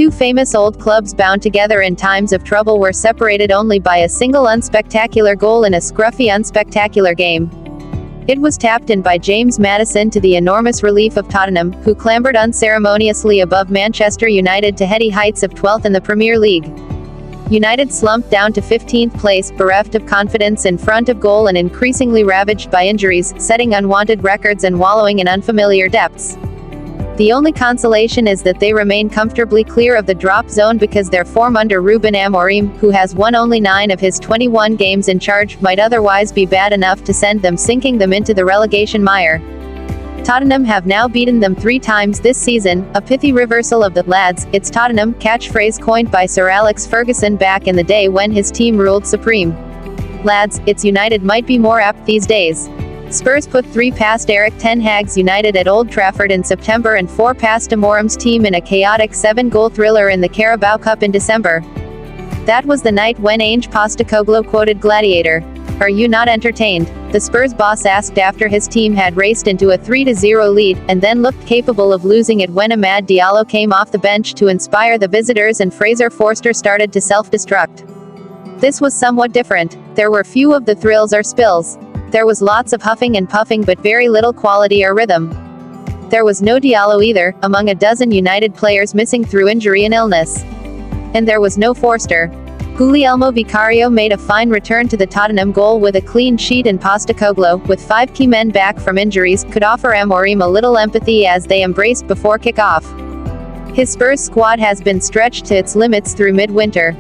Two famous old clubs bound together in times of trouble were separated only by a single unspectacular goal in a scruffy unspectacular game. It was tapped in by James Maddison to the enormous relief of Tottenham, who clambered unceremoniously above Manchester United to heady heights of 12th in the Premier League. United slumped down to 15th place, bereft of confidence in front of goal and increasingly ravaged by injuries, setting unwanted records and wallowing in unfamiliar depths. The only consolation is that they remain comfortably clear of the drop zone because their form under Ruben Amorim, who has won only 9 of his 21 games in charge, might otherwise be bad enough to send them sinking them into the relegation mire. Tottenham have now beaten them 3 times this season, a pithy reversal of the "Lads, it's Tottenham" catchphrase coined by Sir Alex Ferguson back in the day when his team ruled supreme. "Lads, it's United" might be more apt these days. Spurs put 3 past Eric Ten Hag's United at Old Trafford in September and 4 past Amorim's team in a chaotic 7-goal thriller in the Carabao Cup in December. That was the night when Ange Postecoglou quoted Gladiator. "Are you not entertained?" the Spurs boss asked after his team had raced into a 3-0 lead, and then looked capable of losing it when Amad Diallo came off the bench to inspire the visitors and Fraser Forster started to self-destruct. This was somewhat different. There were few of the thrills or spills. There was lots of huffing and puffing but very little quality or rhythm. There was no Diallo either, among a dozen United players missing through injury and illness. And there was no Forster. Guglielmo Vicario made a fine return to the Tottenham goal with a clean sheet, and Postecoglou, with 5 key men back from injuries, could offer Amorim a little empathy as they embraced before kick-off. His Spurs squad has been stretched to its limits through mid-winter.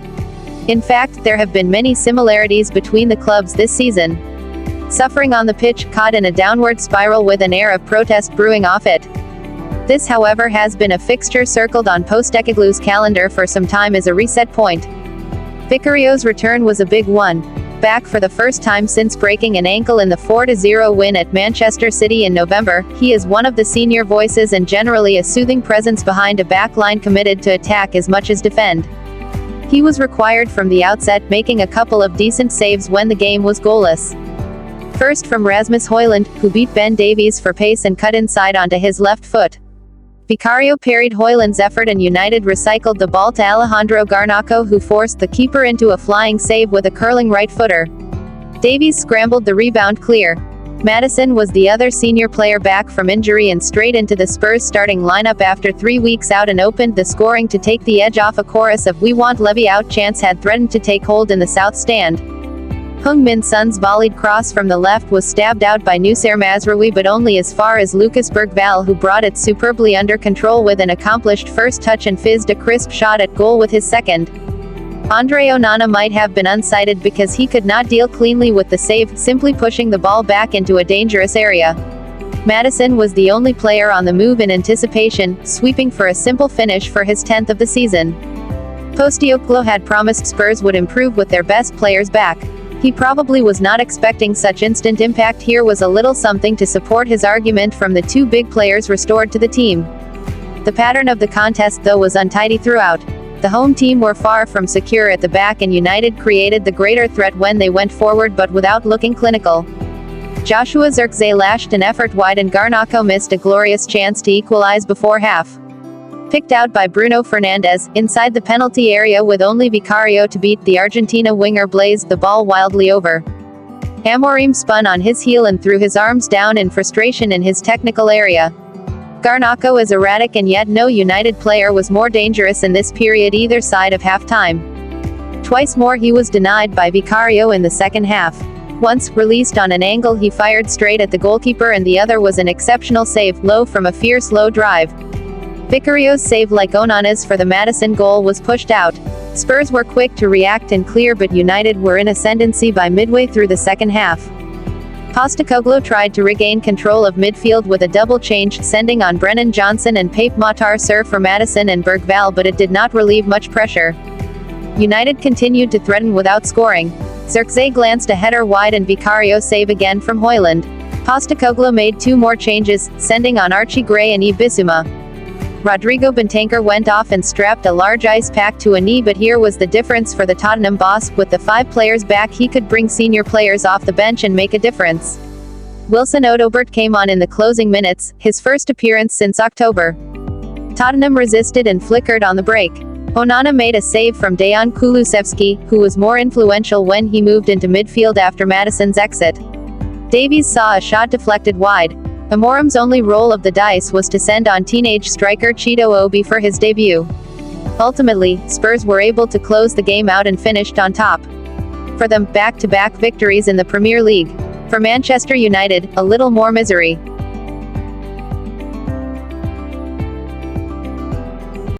In fact, there have been many similarities between the clubs this season. Suffering on the pitch, caught in a downward spiral with an air of protest brewing off it. This, however, has been a fixture circled on Postecoglou's calendar for some time as a reset point. Vicario's return was a big one. Back for the first time since breaking an ankle in the 4-0 win at Manchester City in November, he is one of the senior voices and generally a soothing presence behind a back line committed to attack as much as defend. He was required from the outset, making a couple of decent saves when the game was goalless. First from Rasmus Højlund, who beat Ben Davies for pace and cut inside onto his left foot. Vicario parried Højlund's effort and United recycled the ball to Alejandro Garnacho, who forced the keeper into a flying save with a curling right footer. Davies scrambled the rebound clear. Maddison was the other senior player back from injury and straight into the Spurs starting lineup after 3 weeks out, and opened the scoring to take the edge off a chorus of "We want Levy out" chants had threatened to take hold in the South Stand. Heung-min Son's volleyed cross from the left was stabbed out by Noussair Mazraoui, but only as far as Lucas Bergvall, who brought it superbly under control with an accomplished first touch and fizzed a crisp shot at goal with his second. Andre Onana might have been unsighted because he could not deal cleanly with the save, simply pushing the ball back into a dangerous area. Maddison was the only player on the move in anticipation, sweeping for a simple finish for his 10th of the season. Postecoglou had promised Spurs would improve with their best players back. He probably was not expecting such instant impact. Here was a little something to support his argument from the 2 big players restored to the team. The pattern of the contest, though, was untidy throughout. The home team were far from secure at the back, and United created the greater threat when they went forward, but without looking clinical. Joshua Zirkzee lashed an effort wide and Garnacho missed a glorious chance to equalize before half. Picked out by Bruno Fernandes, inside the penalty area with only Vicario to beat, the Argentina winger blazed the ball wildly over. Amorim spun on his heel and threw his arms down in frustration in his technical area. Garnacho is erratic, and yet no United player was more dangerous in this period either side of half-time. Twice more he was denied by Vicario in the second half. Once, released on an angle, he fired straight at the goalkeeper, and the other was an exceptional save, low from a fierce low drive. Vicario's save, like Onana's for the Maddison goal, was pushed out. Spurs were quick to react and clear, but United were in ascendancy by midway through the second half. Postecoglou tried to regain control of midfield with a double change, sending on Brennan Johnson and Pape Matar Sarr for Maddison and Bergvall, but it did not relieve much pressure. United continued to threaten without scoring. Zirkzee glanced a header wide and Vicario save again from Højlund. Postecoglou made 2 more changes, sending on Archie Gray and Yves Bissouma. Rodrigo Bentancur went off and strapped a large ice pack to a knee, but here was the difference for the Tottenham boss. With the 5 players back, he could bring senior players off the bench and make a difference. Wilson Odobert came on in the closing minutes, his first appearance since October. Tottenham resisted and flickered on the break. Onana made a save from Dejan Kulusevski, who was more influential when he moved into midfield after Maddison's exit. Davies saw a shot deflected wide. Amorim's only roll of the dice was to send on teenage striker Cheeto Obi for his debut. Ultimately, Spurs were able to close the game out and finished on top. For them, back-to-back victories in the Premier League. For Manchester United, a little more misery.